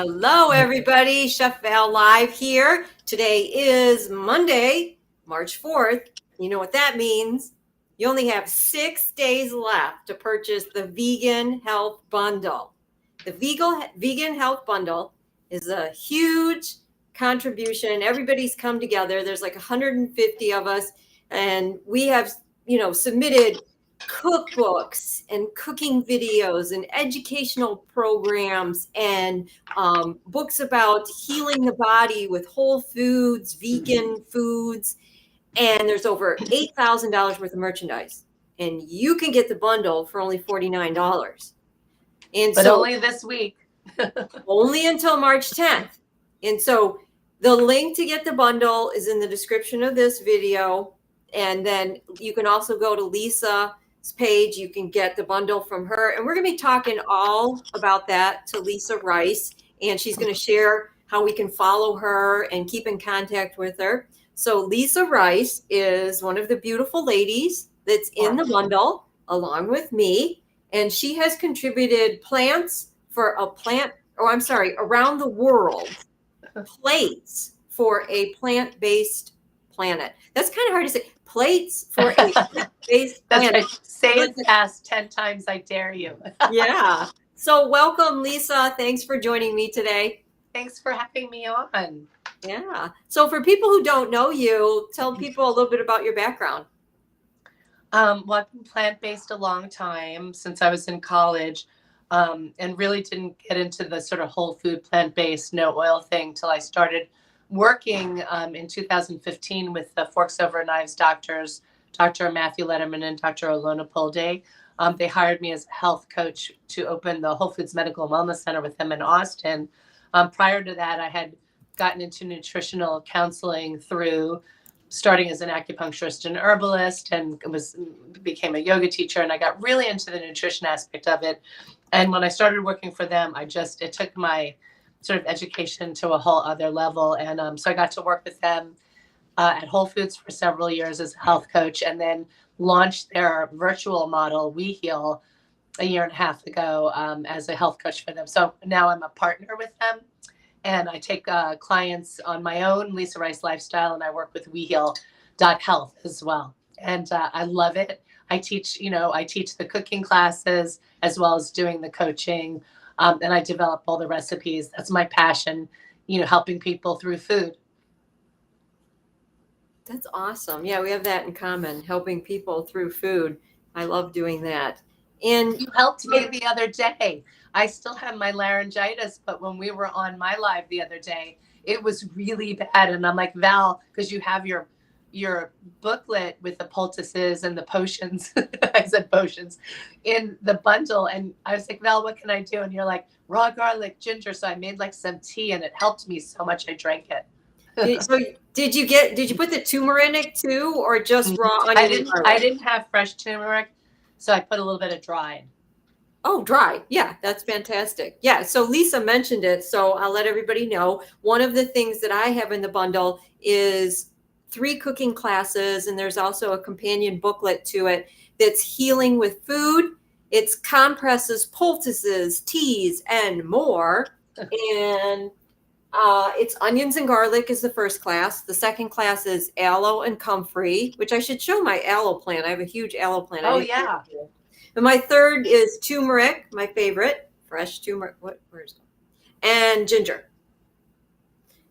Hello, everybody. Chef Val live here. Today is Monday, March 4th. You know what that means. You only have 6 days left to purchase the Vegan Health Bundle. The Vegan Health Bundle is a huge contribution. Everybody's come together. There's like 150 of us, and we have, submitted cookbooks and cooking videos and educational programs and books about healing the body with whole foods, vegan foods, and there's over $8,000 worth of merchandise. And you can get the bundle for only $49. But only this week. Only until March 10th. And so the link to get the bundle is in the description of this video. And then you can also go to Lisa's page. You can get the bundle from her. And we're going to be talking all about that to Lisa Rice. And she's going to share how we can follow her and keep in contact with her. So Lisa Rice is one of the beautiful ladies that's in the bundle along with me. And she has contributed plants for around the world, plates for a plant-based planet. That's kind of hard to say. Plates for a plant-based planet. Right. Say it fast 10 times, I dare you. Yeah. So welcome, Lisa. Thanks for joining me today. Thanks for having me on. Yeah. So for people who don't know you, tell people a little bit about your background. Well, I've been plant-based a long time, since I was in college, and really didn't get into the sort of whole food plant-based, no oil thing till I started working in 2015 with the Forks Over Knives doctors, Dr. Matthew Letterman and Dr. Olona Polday. They hired me as a health coach to open the Whole Foods Medical and Wellness Center with them in Austin. Prior to that, I had gotten into nutritional counseling through starting as an acupuncturist and herbalist, and became a yoga teacher, and I got really into the nutrition aspect of it. And when I started working for them, it took my sort of education to a whole other level. And so I got to work with them at Whole Foods for several years as a health coach, and then launched their virtual model, We Heal, a year and a half ago as a health coach for them. So now I'm a partner with them, and I take clients on my own, Lisa Rice Lifestyle, and I work with WeHeal.health as well. And I love it. I teach the cooking classes as well as doing the coaching. And I develop all the recipes. That's my passion, helping people through food. That's awesome. Yeah, we have that in common, helping people through food. I love doing that. And you helped me the other day. I still have my laryngitis, but when we were on my live the other day, it was really bad. And I'm like, Val, because you have your booklet with the poultices and the potions, I said potions, in the bundle. And I was like, Val, what can I do? And you're like, raw garlic, ginger. So I made like some tea, and it helped me so much. I drank it. So did you put the turmeric too, or just raw onion? I didn't have fresh turmeric, so I put a little bit of dry. Oh, dry. Yeah, that's fantastic. Yeah, so Lisa mentioned it, so I'll let everybody know. One of the things that I have in the bundle is 3 cooking classes, and there's also a companion booklet to it that's healing with food. It's compresses, poultices, teas, and more. And it's onions and garlic is the first class. The second class is aloe and comfrey, which I should show my aloe plant. I have a huge aloe plant. Oh, yeah. And my third is turmeric, my favorite, fresh turmeric. Where's it? And ginger.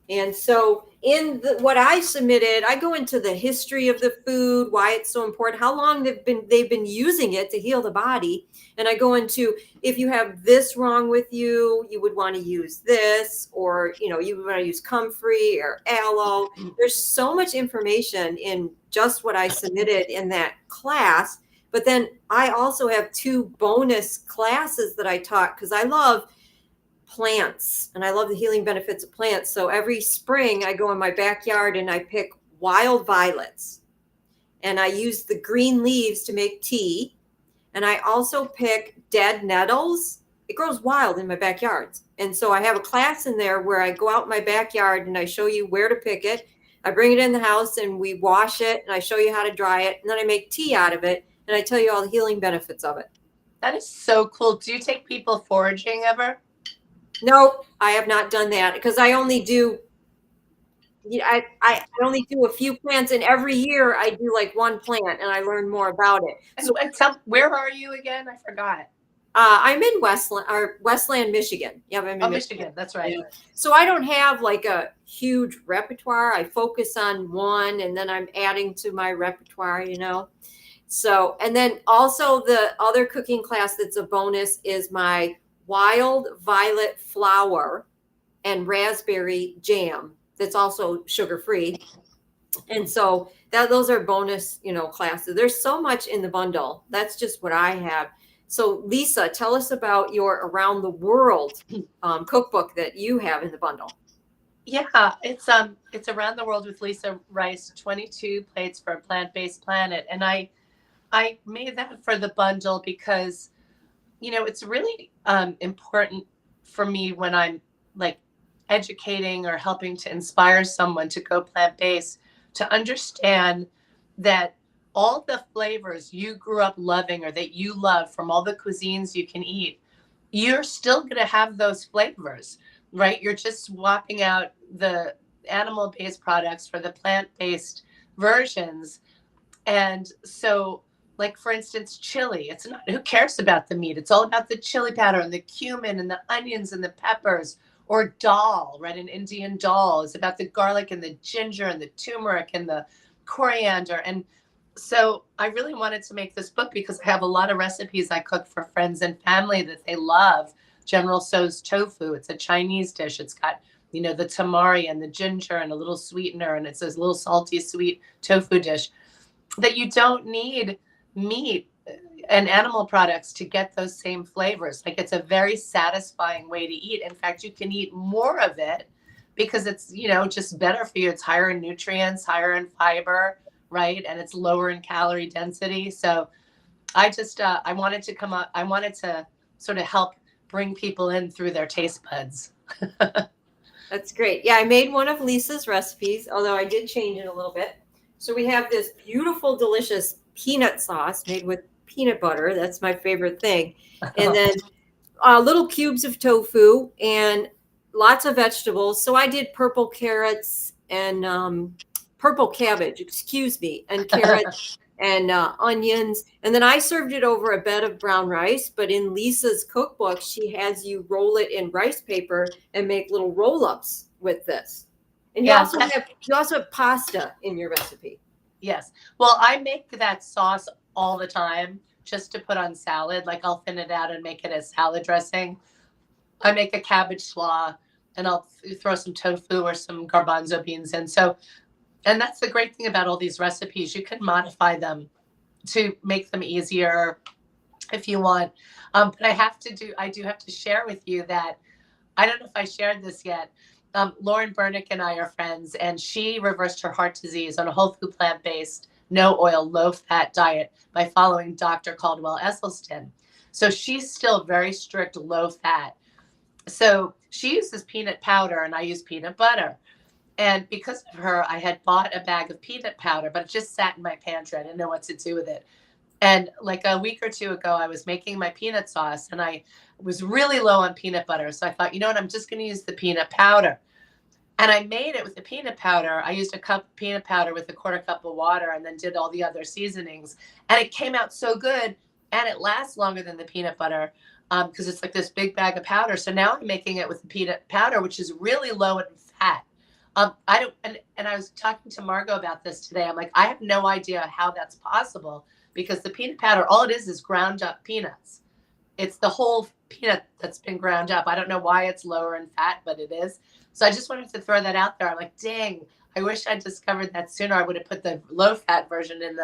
And so in what I submitted, I go into the history of the food, why it's so important, how long they've been using it to heal the body. And I go into, if you have this wrong with you, you would want to use this, or, you would want to use comfrey or aloe. There's so much information in just what I submitted in that class. But then I also have 2 bonus classes that I taught, because I love plants and I love the healing benefits of plants. So every spring I go in my backyard and I pick wild violets, and I use the green leaves to make tea. And I also pick dead nettles. It grows wild in my backyard. And so I have a class in there where I go out in my backyard and I show you where to pick it. I bring it in the house and we wash it, and I show you how to dry it. And then I make tea out of it, and I tell you all the healing benefits of it. That is so cool. Do you take people foraging ever? Nope, I have not done that because I only do. Yeah, I only do a few plants, and every year I do like one plant, and I learn more about it. So And tell, where are you again? I forgot. I'm in Westland, Michigan. Yeah, I'm Oh, in Michigan. Michigan. That's Yeah. right. So I don't have like a huge repertoire. I focus on one, and then I'm adding to my repertoire. So, and then also the other cooking class that's a bonus is my wild violet flower and raspberry jam. That's also sugar free. And so those are bonus, classes. There's so much in the bundle. That's just what I have. So Lisa, tell us about your around the world cookbook that you have in the bundle. Yeah, it's Around the World with Lisa Rice, 22 plates for a plant-based planet. And I made that for the bundle because it's really important for me when I'm like educating or helping to inspire someone to go plant-based to understand that all the flavors you grew up loving or that you love from all the cuisines you can eat, you're still going to have those flavors, right? You're just swapping out the animal-based products for the plant-based versions. And so, like for instance, chili. It's not who cares about the meat. It's all about the chili powder and the cumin and the onions and the peppers. Or dal, right? An Indian dal is about the garlic and the ginger and the turmeric and the coriander. And so I really wanted to make this book because I have a lot of recipes I cook for friends and family that they love. General Tso's tofu. It's a Chinese dish. It's got the tamari and the ginger and a little sweetener, and it's this little salty sweet tofu dish that you don't need meat and animal products to get those same flavors. Like it's a very satisfying way to eat. In fact, you can eat more of it because it's, just better for you. It's higher in nutrients, higher in fiber, right? And it's lower in calorie density. So I wanted to come up, I wanted to sort of help bring people in through their taste buds. That's great. Yeah, I made one of Lisa's recipes, although I did change it a little bit. So we have this beautiful, delicious peanut sauce made with peanut butter. That's my favorite thing. And then little cubes of tofu and lots of vegetables. So I did purple carrots and purple cabbage, excuse me, and carrots and onions. And then I served it over a bed of brown rice. But in Lisa's cookbook, she has you roll it in rice paper and make little roll ups with this. And you Yeah. also have pasta in your recipe. Yes. Well, I make that sauce all the time just to put on salad. Like I'll thin it out and make it as salad dressing. I make a cabbage slaw and I'll throw some tofu or some garbanzo beans in. So, and that's the great thing about all these recipes. You can modify them to make them easier if you want. But I do have to share with you that I don't know if I shared this yet. Lauren Bernick and I are friends, and she reversed her heart disease on a whole food, plant based, no oil, low fat diet by following Dr. Caldwell Esselstyn. So she's still very strict low fat. So she uses peanut powder, and I use peanut butter. And because of her, I had bought a bag of peanut powder, but it just sat in my pantry. I didn't know what to do with it. And like a week or two ago, I was making my peanut sauce and I was really low on peanut butter. So I thought, you know what, I'm just going to use the peanut powder. And I made it with the peanut powder. I used a cup of peanut powder with a quarter cup of water and then did all the other seasonings. And it came out so good. And it lasts longer than the peanut butter because it's like this big bag of powder. So now I'm making it with the peanut powder, which is really low in fat. I don't, and I was talking to Margot about this today. I'm like, I have no idea how that's possible because the peanut powder, all it is ground up peanuts. It's the whole peanut that's been ground up. I don't know why it's lower in fat, but it is. So I just wanted to throw that out there. I'm like, dang, I wish I'd discovered that sooner. I would have put the low fat version in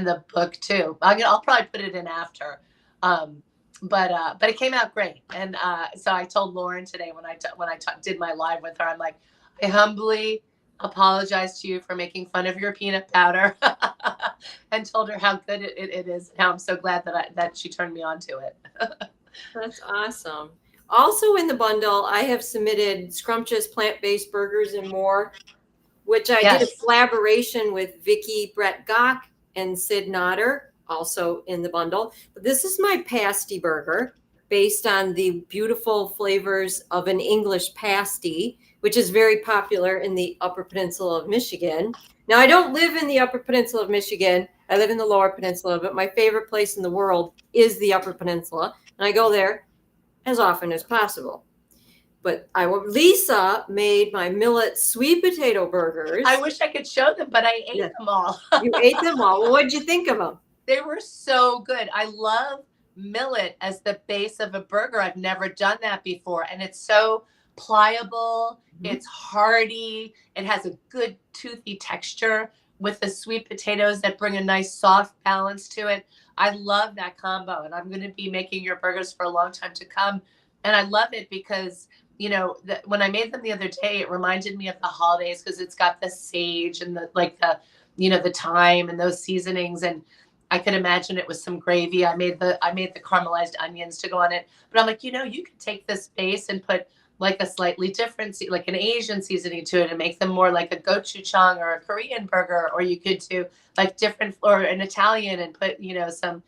the book too. I'll probably put it in after. But it came out great. And so I told Lauren today when I did my live with her, I'm like, I humbly apologize to you for making fun of your peanut powder and told her how good it is and how I'm so glad that she turned me on to it. That's awesome. Also in the bundle, I have submitted scrumptious plant-based burgers and more, which I did a Yes. collaboration with Vicky Brett Gock and Sid Nodder, also in the bundle. But this is my pasty burger. based on the beautiful flavors of an English pasty, which is very popular in the Upper Peninsula of Michigan. Now, I don't live in the Upper Peninsula of Michigan. I live in the Lower Peninsula, but my favorite place in the world is the Upper Peninsula, and I go there as often as possible. But Lisa made my millet sweet potato burgers. I wish I could show them, but I ate them all. You ate them all. Well, what'd you think of them? They were so good. I love millet as the base of a burger. I've never done that before. And it's so pliable. Mm-hmm. It's hearty. It has a good toothy texture with the sweet potatoes that bring a nice soft balance to it. I love that combo. And I'm going to be making your burgers for a long time to come. And I love it because, you know, when I made them the other day, it reminded me of the holidays because it's got the sage and the thyme and those seasonings. And I could imagine it with some gravy. I made the caramelized onions to go on it. But I'm like, you could take this base and put like a slightly different, like an Asian seasoning to it and make them more like a gochujang or a Korean burger. Or you could do like different, or an Italian and put, some,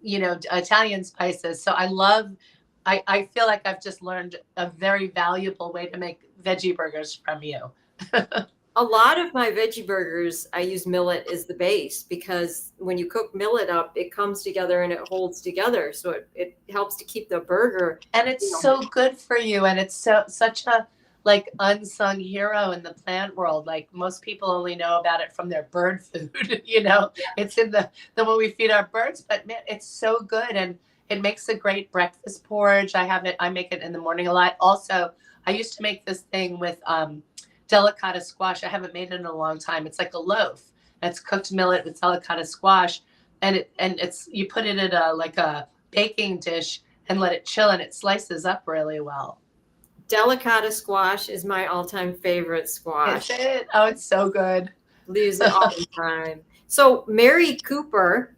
Italian spices. So I feel like I've just learned a very valuable way to make veggie burgers from you. A lot of my veggie burgers, I use millet as the base because when you cook millet up, it comes together and it holds together. So it helps to keep the burger. And it's so good for you. And it's such a unsung hero in the plant world. Like most people only know about it from their bird food, It's in the one we feed our birds, but man, it's so good. And it makes a great breakfast porridge. I make it in the morning a lot. Also, I used to make this thing with, delicata squash. I haven't made it in a long time. It's like a loaf. It's cooked millet with delicata squash, and you put it in a baking dish and let it chill, and it slices up really well. Delicata squash is my all-time favorite squash. Is it? Oh, it's so good. Use it all the time. So Mary Cooper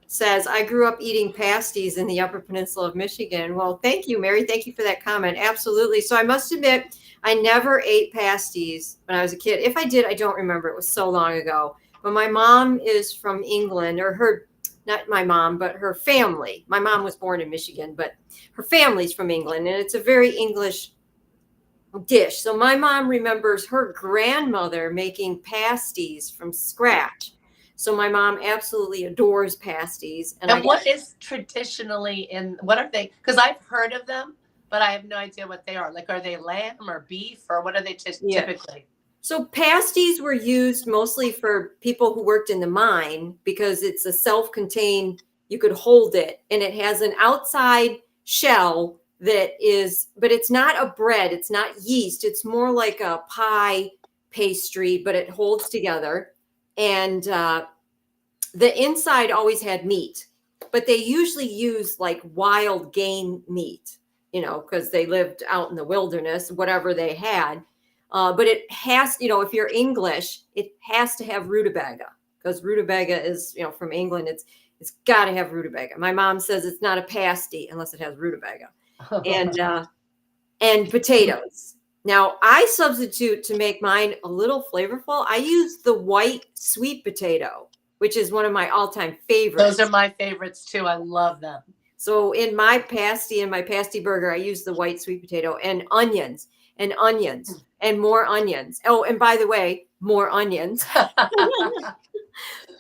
says, I grew up eating pasties in the Upper Peninsula of Michigan. Well, thank you, Mary. Thank you for that comment. Absolutely. So I must admit, I never ate pasties when I was a kid. If I did, I don't remember. It was so long ago. But my mom is from England, not my mom, but her family. My mom was born in Michigan, but her family's from England, and it's a very English dish. So my mom remembers her grandmother making pasties from scratch. So my mom absolutely adores pasties. And what is traditionally what are they? Because I've heard of them, but I have no idea what they are. Like, are they lamb or beef, or what are they typically? So pasties were used mostly for people who worked in the mine because it's a self-contained, you could hold it, and it has an outside shell but it's not a bread, it's not yeast, it's more like a pie pastry, but it holds together. And the inside always had meat, but they usually use like wild game meat, because they lived out in the wilderness, whatever they had. But it has, if you're English, it has to have rutabaga because rutabaga is, from England. It's got to have rutabaga. My mom says it's not a pasty unless it has rutabaga and potatoes. Now I substitute to make mine a little flavorful. I use the white sweet potato, which is one of my all-time favorites. Those are my favorites too. I love them. So in my pasty burger, I use the white sweet potato and onions and more onions. Oh, and by the way, more onions.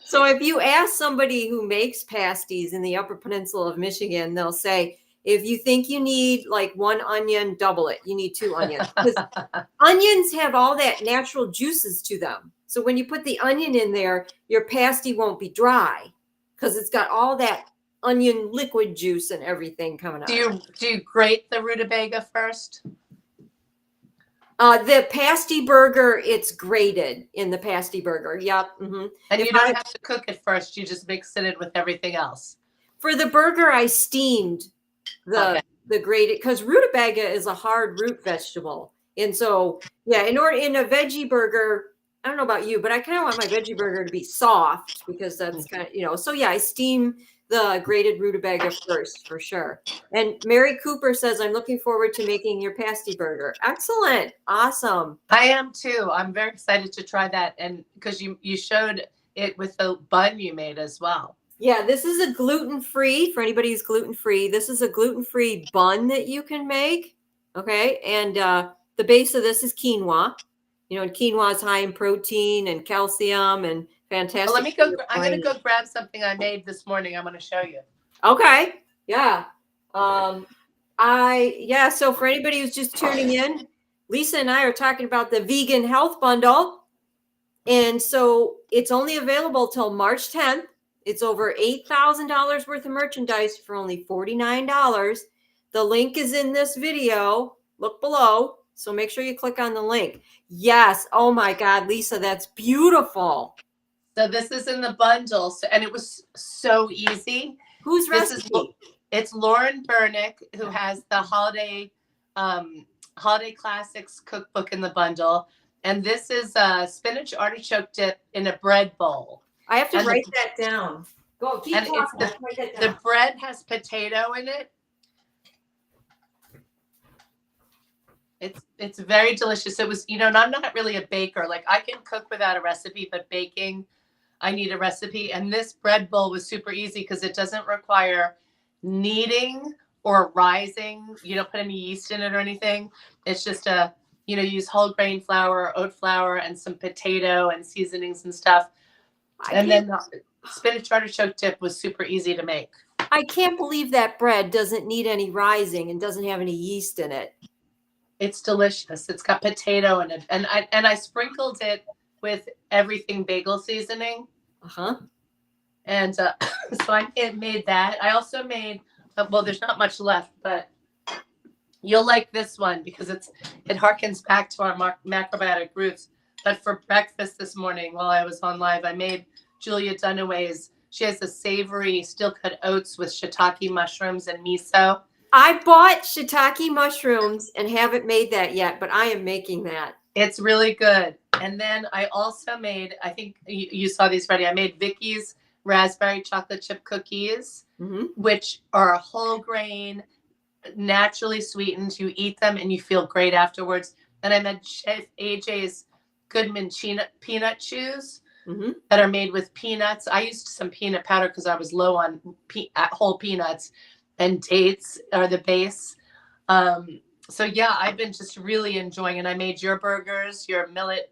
So if you ask somebody who makes pasties in the Upper Peninsula of Michigan, they'll say, if you think you need like one onion, double it. You need 2 onions. Because onions have all that natural juices to them. So when you put the onion in there, your pasty won't be dry because it's got all that onion liquid juice and everything coming out. Do you grate the rutabaga first? The pasty burger, it's grated in the pasty burger. Yep. Mm-hmm. And you don't have to cook it first. You just mix it in with everything else. For the burger, I steamed the grated, because rutabaga is a hard root vegetable. And so, yeah, in a veggie burger, I don't know about you, but I kind of want my veggie burger to be soft because that's kind of, so yeah, I steam the grated rutabaga first for sure. And Mary Cooper says, I'm looking forward to making your pasty burger. Excellent. Awesome. I am too. I'm very excited to try that. And because you showed it with the bun you made as well. Yeah, this is a gluten-free, for anybody who's gluten-free. This is a gluten-free bun that you can make. Okay. And the base of this is quinoa. And quinoa is high in protein and calcium and Well, let fantastic me for go. your I'm going to brain. go grab something I made this morning. I'm going to show you. Okay. Yeah. Um, so for anybody who's just tuning in, Lisa and I are talking about the vegan health bundle. And so it's only available till March 10th. It's over $8,000 worth of merchandise for only $49. The link is in this video. Look below. So make sure you click on the link. Yes. Oh my God, Lisa, that's beautiful. So this is in the bundle. So, and it was so easy. Whose This is recipe? it's Lauren Bernick, who has the holiday classics cookbook in the bundle, and this is spinach artichoke dip in a bread bowl. I have to And write that down. Go, keep and talking. it's I have to write that the down. bread has potato in it. It's very delicious. It was, and I'm not really a baker. Like I can cook without a recipe, but baking, I need a recipe. And this bread bowl was super easy because it doesn't require kneading or rising. You don't put any yeast in it or anything. It's just use whole grain flour, oat flour, and some potato and seasonings and stuff. And then the spinach artichoke dip was super easy to make. I can't believe that bread doesn't need any rising and doesn't have any yeast in it. It's delicious. It's got potato in it, and I sprinkled it with everything bagel seasoning. Uh-huh. And so I made that. I also made well, there's not much left, but you'll like this one because it harkens back to our macrobiotic roots. But for breakfast this morning, while I was on live, I made Julia Dunaway's. She has a savory steel cut oats with shiitake mushrooms and miso. I bought shiitake mushrooms and haven't made that yet, but I am making that. It's really good. And then I also made, I think you saw these already. I made Vicky's raspberry chocolate chip cookies, which are a whole grain, naturally sweetened. You eat them and you feel great afterwards. And I made Chef AJ's Goodman peanut chews that are made with peanuts. I used some peanut powder because I was low on whole peanuts, and dates are the base. So yeah, I've been just really enjoying it. I made your burgers, your millet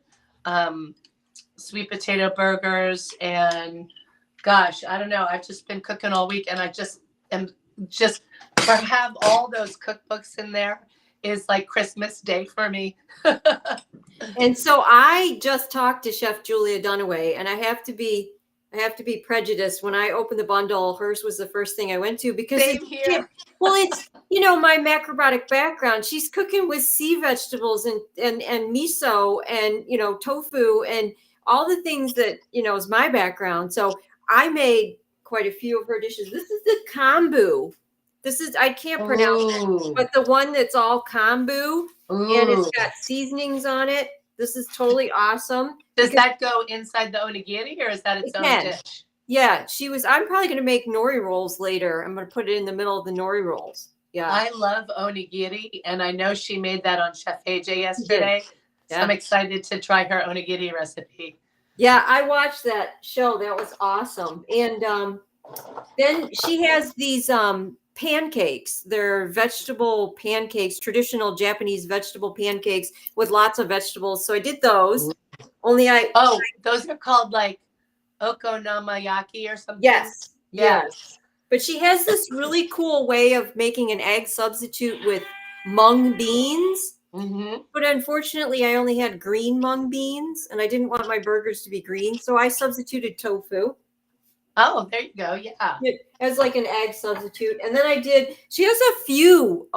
sweet potato burgers, and gosh, I don't know. I've just been cooking all week, and I just am just to have all those cookbooks in there is like Christmas Day for me. And so I just talked to Chef Julia Dunaway, and I have to be prejudiced. When I opened the bundle, hers was the first thing I went to because Same here. Well, it's my macrobiotic background. She's cooking with sea vegetables and miso and tofu and all the things that is my background. So I made quite a few of her dishes. This is the kombu. This is, I can't pronounce it, but the one that's all kombu and it's got seasonings on it. This is totally awesome. Does that go inside the onigiri or is that its own dish? Yeah, I'm probably going to make nori rolls later. I'm going to put it in the middle of the nori rolls. Yeah. I love onigiri, and I know she made that on Chef AJ yesterday. So I'm excited to try her onigiri recipe. Yeah, I watched that show. That was awesome. And then she has these pancakes. They're vegetable pancakes, traditional Japanese vegetable pancakes with lots of vegetables. So I did those. Those are called like okonomiyaki or something. Yes. But she has this really cool way of making an egg substitute with mung beans. But unfortunately, I only had green mung beans, and I didn't want my burgers to be green, so I substituted tofu. Oh, there you go. Yeah. As like an egg substitute. And then she has a few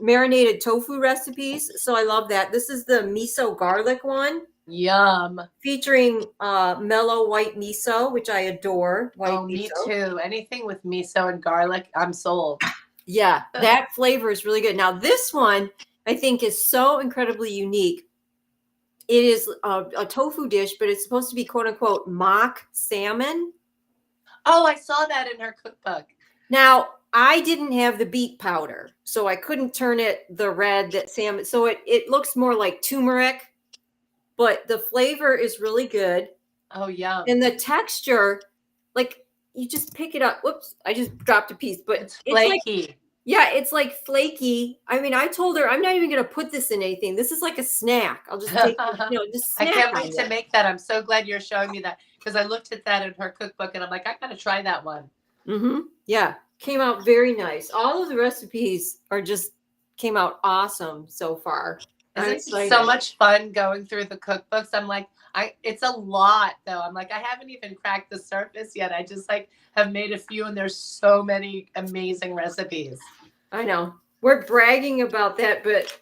marinated tofu recipes, so I love that. This is the miso garlic one. Yum. Featuring mellow white miso, which I adore. Me too. Anything with miso and garlic, I'm sold. Yeah, that flavor is really good. Now, this one I think is so incredibly unique. It is a tofu dish, but it's supposed to be quote unquote mock salmon. Oh, I saw that in her cookbook. Now, I didn't have the beet powder, so I couldn't turn it the red that salmon. So it looks more like turmeric, but the flavor is really good. Oh, yum. And the texture, like, you just pick it up. Whoops, I just dropped a piece, but It's it's like, flaky. yeah, it's like flaky. I mean, I told her I'm not even going to put this in anything. This is like a snack. I'll just take, just I snack can't on wait to it. make that. I'm so glad you're showing me that because I looked at that in her cookbook and I'm like, I gotta try that one. Mm-hmm. Yeah, came out very nice. All of the recipes are just came out awesome so far. I'm Isn't it so excited. much fun going through the cookbooks? I'm like, it's a lot though. I'm like, I haven't even cracked the surface yet. I just like have made a few and there's so many amazing recipes. I know we're bragging about that, but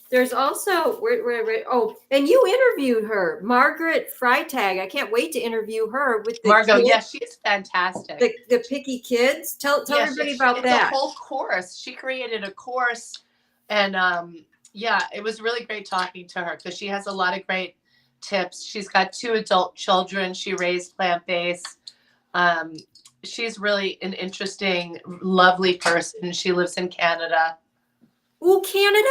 there's also oh, and you interviewed her, Margaret Freitag. I can't wait to interview her with the Margot, kids, yeah, she's fantastic. the picky kids. Tell Yeah, everybody about it's a that. whole course. She created a course, and yeah, it was really great talking to her because she has a lot of great tips. She's got 2 adult children. She raised plant-based. Um, she's really an interesting, lovely person. She lives in Canada. Ooh, Canada.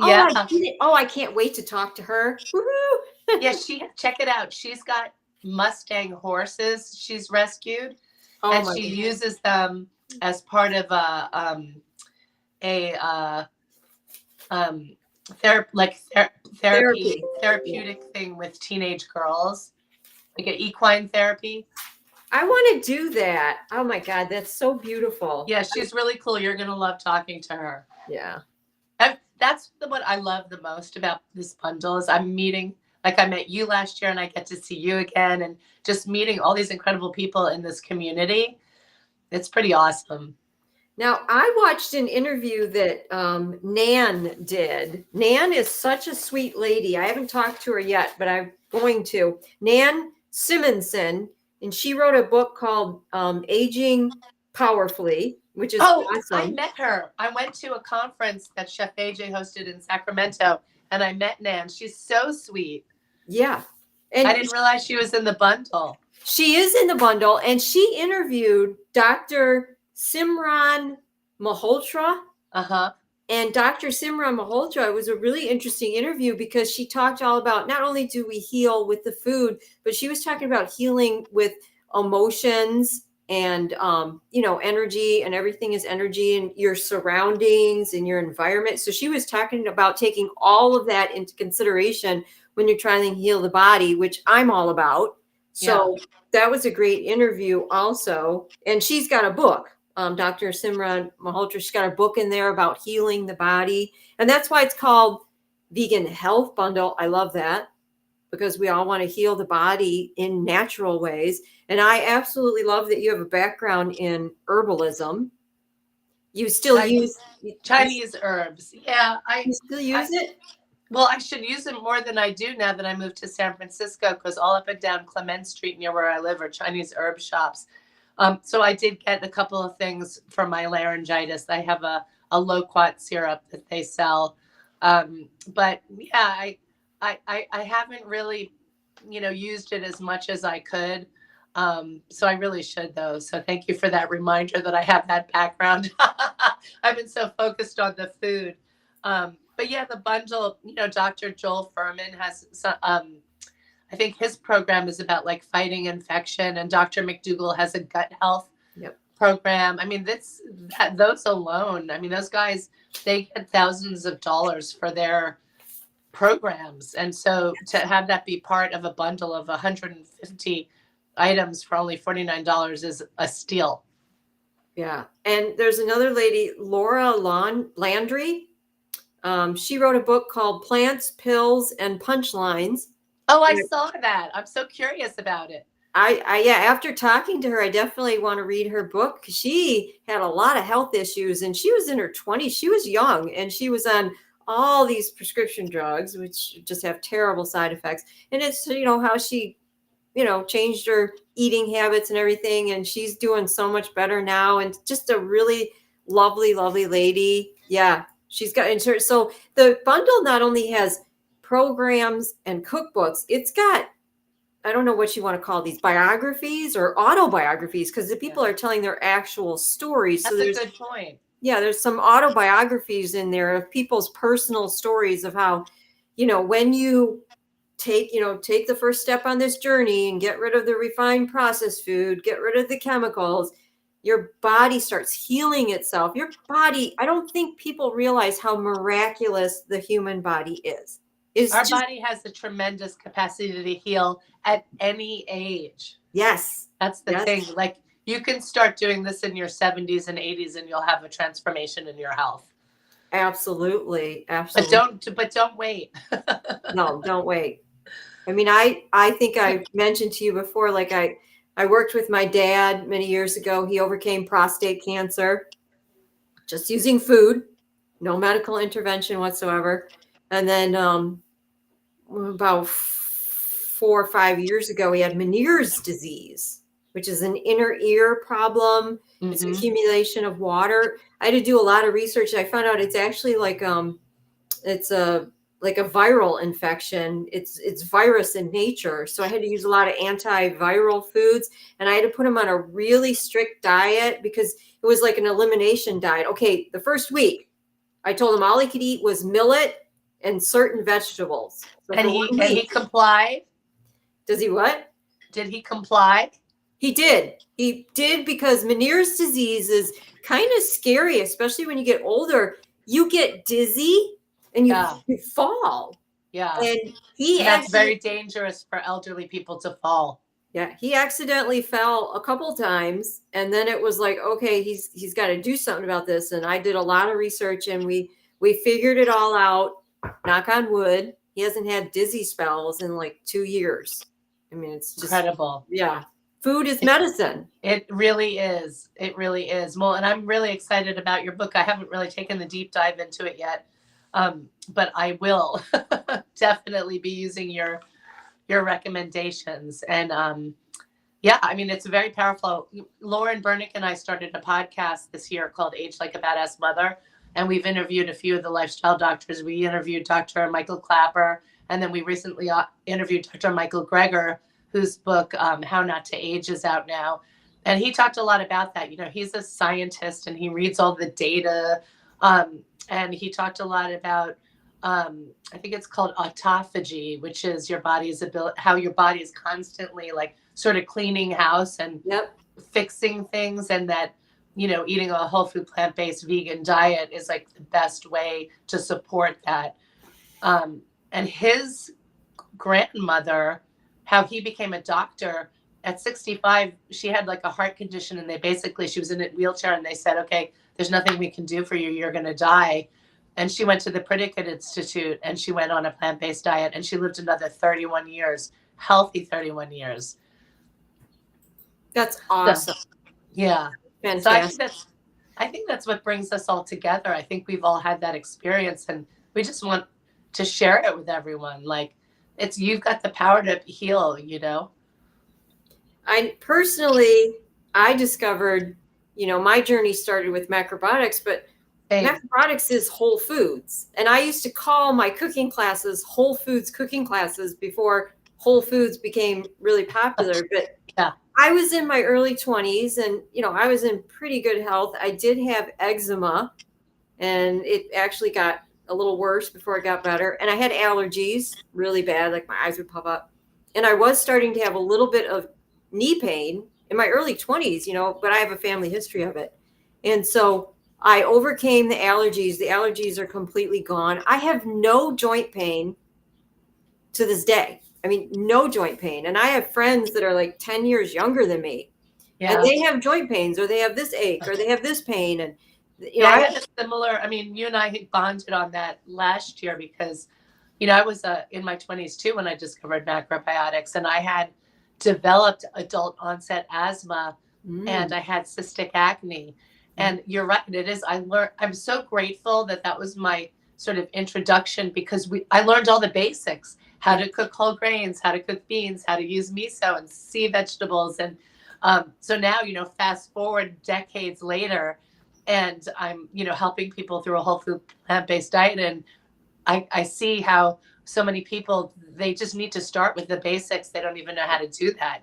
Oh, Yeah, I did it. Oh, I can't wait to talk to her. Woohoo! yeah. Check it out. She's got Mustang horses. She's rescued, Oh and my she God. uses them as part of a um Therapy. therapeutic thing with teenage girls, like an equine therapy. I want to do that. Oh my God, that's so beautiful. Yeah, she's really cool. You're gonna love talking to her. Yeah. That's what I love the most about this bundle is I'm meeting, like I met you last year and I get to see you again and just meeting all these incredible people in this community. It's pretty awesome. Now, I watched an interview that Nan did. Nan is such a sweet lady. I haven't talked to her yet, but I'm going to. Nan Simonson, and she wrote a book called Aging Powerfully, which is Oh, I awesome. met her. I went to a conference that Chef AJ hosted in Sacramento and I met Nan. She's so sweet. Yeah. I And didn't realize she was in the bundle. she is in the bundle, and she interviewed Dr. Simran Malhotra. Uh-huh. And Dr. Simran Malhotra was a really interesting interview because she talked all about not only do we heal with the food, but she was talking about healing with emotions and energy, and everything is energy, and your surroundings and your environment. So she was talking about taking all of that into consideration when you're trying to heal the body, which I'm all about. So Yeah. that was a great interview also. And she's got a book, Dr. Simran Malhotra. She's got a book in there about healing the body. And that's why it's called Vegan Health Bundle. I love that because we all want to heal the body in natural ways. And I absolutely love that you have a background in herbalism. You still Chinese herbs. Yeah, you still use it? well, I should use them more than I do now that I moved to San Francisco because all up and down Clement Street near where I live are Chinese herb shops. So I did get a couple of things for my laryngitis. I have a loquat syrup that they sell. But yeah, I haven't really, used it as much as I could. So I really should though. So thank you for that reminder that I have that background. I've been so focused on the food. But yeah, the bundle, Dr. Joel Furman has some, I think his program is about like fighting infection, and Dr. McDougall has a gut health program. I mean, those alone, I mean, those guys, they get thousands of dollars for their programs. And so to have that be part of a bundle of 150 items for only $49 is a steal. Yeah. And there's another lady, Laura Landry. She wrote a book called Plants, Pills, and Punchlines. Oh, I saw that. I'm so curious about it. Yeah, after talking to her, I definitely want to read her book. She had a lot of health issues, and she was in her 20s. She was young, and she was on all these prescription drugs, which just have terrible side effects. And it's, how she, changed her eating habits and everything. And she's doing so much better now, and just a really lovely, lovely lady. Yeah, she's got insurance. So the bundle not only has programs and cookbooks, it's got, I don't know what you want to call these, biographies or autobiographies, because the people are telling their actual stories. That's a good point. Yeah, there's some autobiographies in there of people's personal stories of how, when you take the first step on this journey and get rid of the refined processed food, get rid of the chemicals, your body starts healing itself. Your body, I don't think people realize how miraculous the human body is. It's Our just, body has a tremendous capacity to heal at any age. yes. That's the Yes. thing. Like, you can start doing this in your 70s and 80s and you'll have a transformation in your health. Absolutely. But Absolutely. don't wait. No, don't wait. I mean, I think I mentioned to you before, like I worked with my dad many years ago. He overcame prostate cancer just using food, no medical intervention whatsoever. And then about 4 or 5 years ago, he had Meniere's disease, which is an inner ear problem. It's Mhm. accumulation of water. I had to do a lot of research. I found out it's actually like it's a viral infection. It's virus in nature. So I had to use a lot of antiviral foods, and I had to put him on a really strict diet because it was like an elimination diet. Okay, the first week, I told him all he could eat was millet and certain vegetables. So And for he 1 week, complied. does he what? Did he comply? He did. He did because Meniere's disease is kind of scary, especially when you get older. You get dizzy and Yeah. you fall. Yeah. And he And that's actually, very dangerous for elderly people to fall. yeah, he accidentally fell a couple times, and then it was like, okay, he's got to do something about this. And I did a lot of research, and we figured it all out. Knock on wood, he hasn't had dizzy spells in like 2 years. I mean, it's just Incredible. yeah. Food is medicine. It really is. It really is. Well, and I'm really excited about your book. I haven't really taken the deep dive into it yet, but I will definitely be using your recommendations. And yeah, I mean, it's very powerful. Lauren Bernick and I started a podcast this year called Age Like a Badass Mother, and we've interviewed a few of the lifestyle doctors. We interviewed Dr. Michael Clapper, and then we recently interviewed Dr. Michael Greger, whose book How Not to Age is out now. And he talked a lot about that. He's a scientist and he reads all the data. And he talked a lot about, I think it's called autophagy, which is your body's ability, how your body is constantly like sort of cleaning house and fixing things. And that, eating a whole food, plant-based vegan diet is like the best way to support that. And his grandmother, how he became a doctor at 65, she had like a heart condition, and she was in a wheelchair, and they said, okay, there's nothing we can do for you, you're going to die. And she went to the Predicate Institute, and she went on a plant-based diet, and she lived another 31 years, healthy 31 years. That's awesome. So, yeah. Fantastic. So I think that's what brings us all together. I think we've all had that experience, and we just want to share it with everyone. Like, you've got the power to heal, I personally, I discovered, my journey started with macrobiotics, but macrobiotics is whole foods. And I used to call my cooking classes whole foods cooking classes before whole foods became really popular. But yeah. I was in my early 20s, and, I was in pretty good health. I did have eczema, and it actually got a little worse before it got better. And I had allergies really bad, like my eyes would pop up. And I was starting to have a little bit of knee pain in my early 20s, but I have a family history of it. And so I overcame the allergies. The allergies are completely gone. I have no joint pain to this day. I mean, no joint pain. And I have friends that are like 10 years younger than me. Yeah. And they have joint pains, or they have this ache, or they have this pain. And I had a similar, you and I bonded on that last year because, I was in my 20s too when I discovered macrobiotics, and I had developed adult onset asthma and I had cystic acne. And you're right, it is. I'm so grateful that was my sort of introduction, because I learned all the basics, how to cook whole grains, how to cook beans, how to use miso and sea vegetables. And so now, fast forward decades later, and I'm, helping people through a whole food plant-based diet. And I see how so many people, they just need to start with the basics. They don't even know how to do that,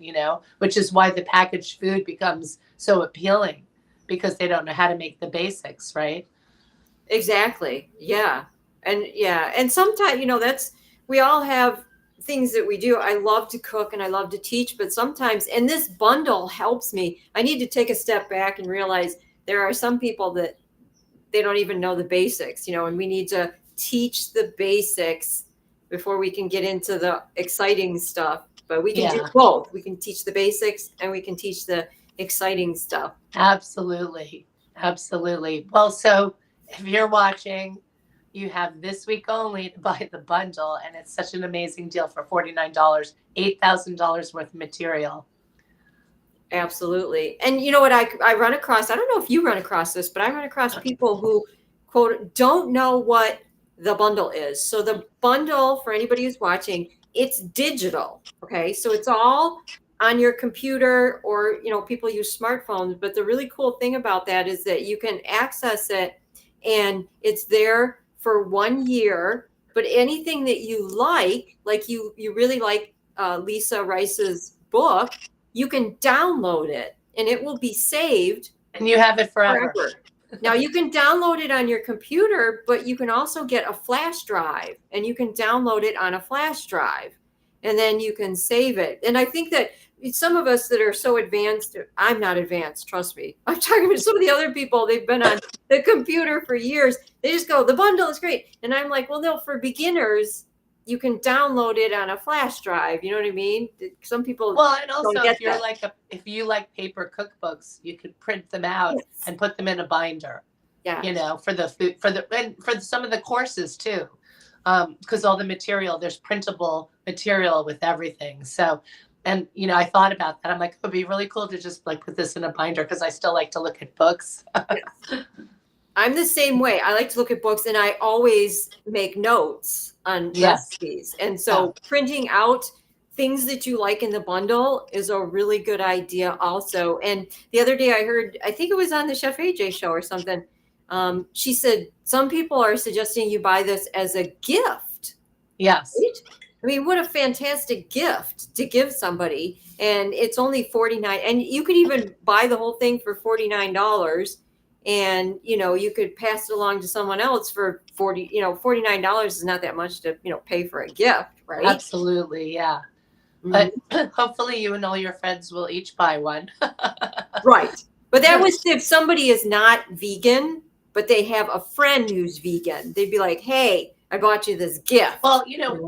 which is why the packaged food becomes so appealing, because they don't know how to make the basics, right? Exactly. Yeah. And sometimes, we all have things that we do, I love to cook and I love to teach, but sometimes, and this bundle helps me. I need to take a step back and realize there are some people that they don't even know the basics, and we need to teach the basics before we can get into the exciting stuff. But we can do both. We can teach the basics and we can teach the exciting stuff. Absolutely. Absolutely. Well, so if you're watching, you have this week only to buy the bundle, and it's such an amazing deal for $49, $8,000 worth of material. Absolutely. And you know what I run across, I don't know if you run across this, but I run across people who, quote, don't know what the bundle is. So the bundle, for anybody who's watching, it's digital. Okay. So it's all on your computer, or, people use smartphones. But the really cool thing about that is that you can access it and it's there for 1 year. But anything that you like you really like Lisa Rice's book, you can download it and it will be saved. And you have it forever. Now you can download it on your computer, but you can also get a flash drive and you can download it on a flash drive and then you can save it. And I think that some of us that are so advanced, I'm not advanced, trust me. I'm talking about some of the other people, they've been on the computer for years. They just go, the bundle is great. And I'm like, well, no, for beginners, you can download it on a flash drive. You know what I mean? Some people. Well, and also if you're if you like paper cookbooks, you could print them out and put them in a binder. Yeah. For the food, and for some of the courses too, because all the material, there's printable material with everything. So, and I thought about that. I'm like, it would be really cool to just put this in a binder because I still like to look at books. Yes. I'm the same way. I like to look at books and I always make notes on recipes. And so printing out things that you like in the bundle is a really good idea also. And the other day I heard, I think it was on the Chef AJ show or something. She said, some people are suggesting you buy this as a gift. Yes. Right? I mean, what a fantastic gift to give somebody. And it's only $49. And you could even buy the whole thing for $49. And, you could pass it along to someone else for $49 is not that much to, pay for a gift, right? Absolutely. Yeah. But hopefully you and all your friends will each buy one. Right. But that was if somebody is not vegan, but they have a friend who's vegan. They'd be like, hey, I bought you this gift. Well,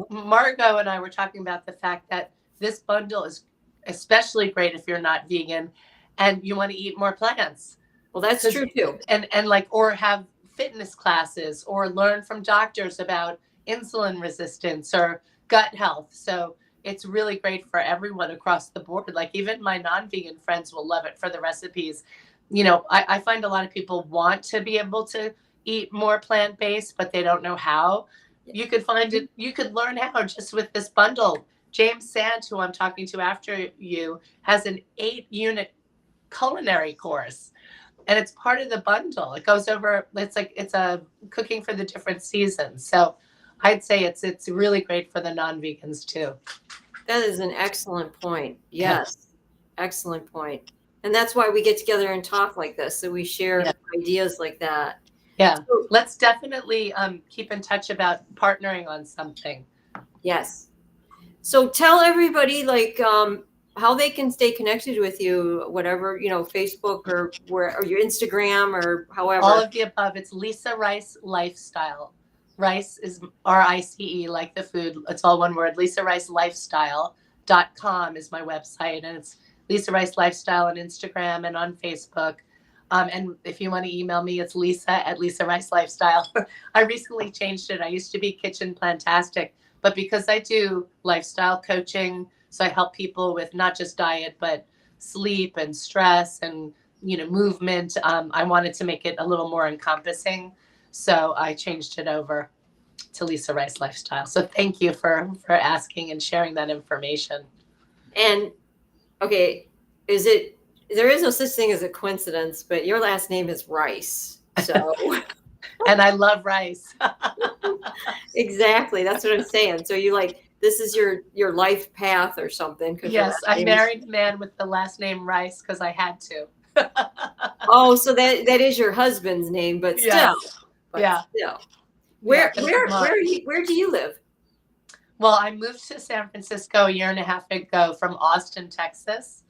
Margot and I were talking about the fact that this bundle is especially great if you're not vegan and you want to eat more plants. Well, that's true too. And or have fitness classes or learn from doctors about insulin resistance or gut health. So it's really great for everyone across the board. Like even my non-vegan friends will love it for the recipes. I find a lot of people want to be able to eat more plant-based, but they don't know how. You could find it. You could learn how just with this bundle. James Sand, who I'm talking to after you, has an 8-unit culinary course. And it's part of the bundle. It goes over, it's a cooking for the different seasons. So I'd say it's really great for the non-vegans too. That is an excellent point. Yes. Excellent point. And that's why we get together and talk like this. So we share ideas like that. Yeah. So, let's definitely keep in touch about partnering on something. Yes. So tell everybody how they can stay connected with you, whatever, Facebook or your Instagram or however. All of the above. It's Lisa Rice Lifestyle. Rice is RICE, like the food. It's all one word. LisaRiceLifestyle.com is my website. And it's Lisa Rice Lifestyle on Instagram and on Facebook. And if you want to email me, it's Lisa@Lisa Rice Lifestyle. I recently changed it. I used to be Kitchen Plantastic, but because I do lifestyle coaching, so I help people with not just diet, but sleep and stress and, movement. I wanted to make it a little more encompassing. So I changed it over to Lisa Rice Lifestyle. So thank you for asking and sharing that information. And okay, there is no such thing as a coincidence, but your last name is Rice. So and I love rice. Exactly. That's what I'm saying. So this is your life path or something. Yes, I married a man with the last name Rice because I had to. Oh, so that is your husband's name, but still. Yes. Still. Where do you live? Well, I moved to San Francisco a year and a half ago from Austin, Texas.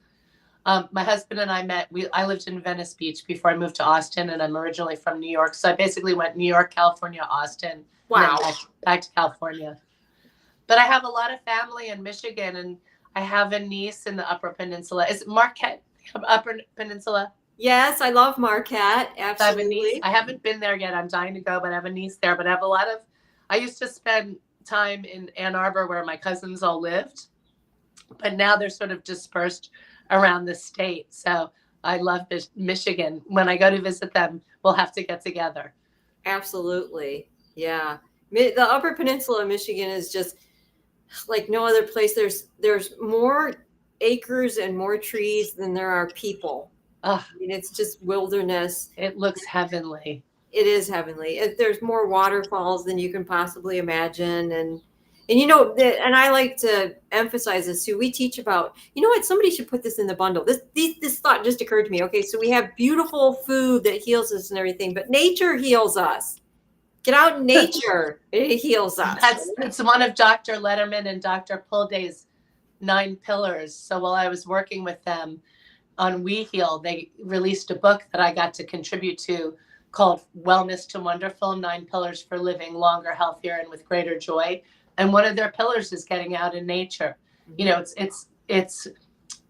My husband and I met. I lived in Venice Beach before I moved to Austin, and I'm originally from New York. So I basically went New York, California, Austin, and then Wow. back to California. But I have a lot of family in Michigan, and I have a niece in the Upper Peninsula. Is it Marquette, Upper Peninsula? Yes, I love Marquette. I have a niece. Absolutely. I haven't been there yet. I'm dying to go, but I have a niece there. But I have a lot of. I used to spend time in Ann Arbor where my cousins all lived, but now they're sort of dispersed around the state. So I love Michigan. When I go to visit them, we'll have to get together. Absolutely. Yeah. The Upper Peninsula of Michigan is just like no other place. There's more acres and more trees than there are people. Oh, I mean, it's just wilderness. it looks heavenly. It is heavenly. There's more waterfalls than you can possibly imagine, and you know, and I like to emphasize this too. We teach about, you know what? Somebody should put this in the bundle. This thought just occurred to me. Okay, so we have beautiful food that heals us and everything, but nature heals us. Get out in nature; it heals us. It's one of Dr. Letterman and Dr. Pulday's 9 pillars. So while I was working with them on We Heal, they released a book that I got to contribute to called Wellness to Wonderful: 9 Pillars for Living Longer, Healthier, and with Greater Joy. And one of their pillars is getting out in nature. You know, it's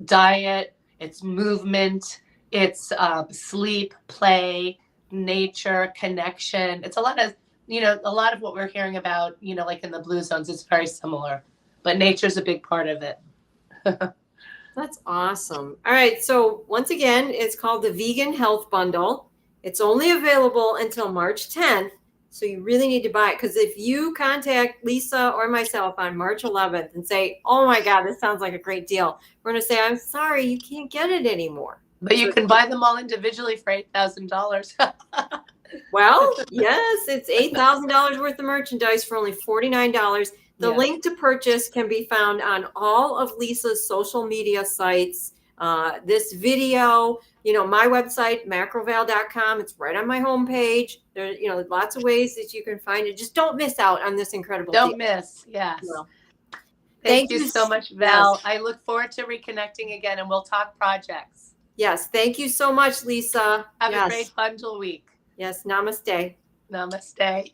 diet, it's movement, it's sleep, play, nature, connection. It's a lot of, a lot of what we're hearing about, like in the blue zones, it's very similar, but nature's a big part of it. That's awesome. All right. So once again, it's called the Vegan Health Bundle. It's only available until March 10th. So you really need to buy it, because if you contact Lisa or myself on March 11th and say, oh my God, this sounds like a great deal, we're going to say, I'm sorry, you can't get it anymore. But you can buy them all individually for $8,000. Well, yes, it's $8,000 worth of merchandise for only $49. The link to purchase can be found on all of Lisa's social media sites. This video, my website, macroval.com, it's right on my homepage. There, lots of ways that you can find it. Just don't miss out on this incredible deal. Don't miss. Yes. Well, Thank you so much, Val. Yes. I look forward to reconnecting again, and we'll talk projects. Yes. Thank you so much, Lisa. Have a great bundle week. Yes. Namaste. Namaste.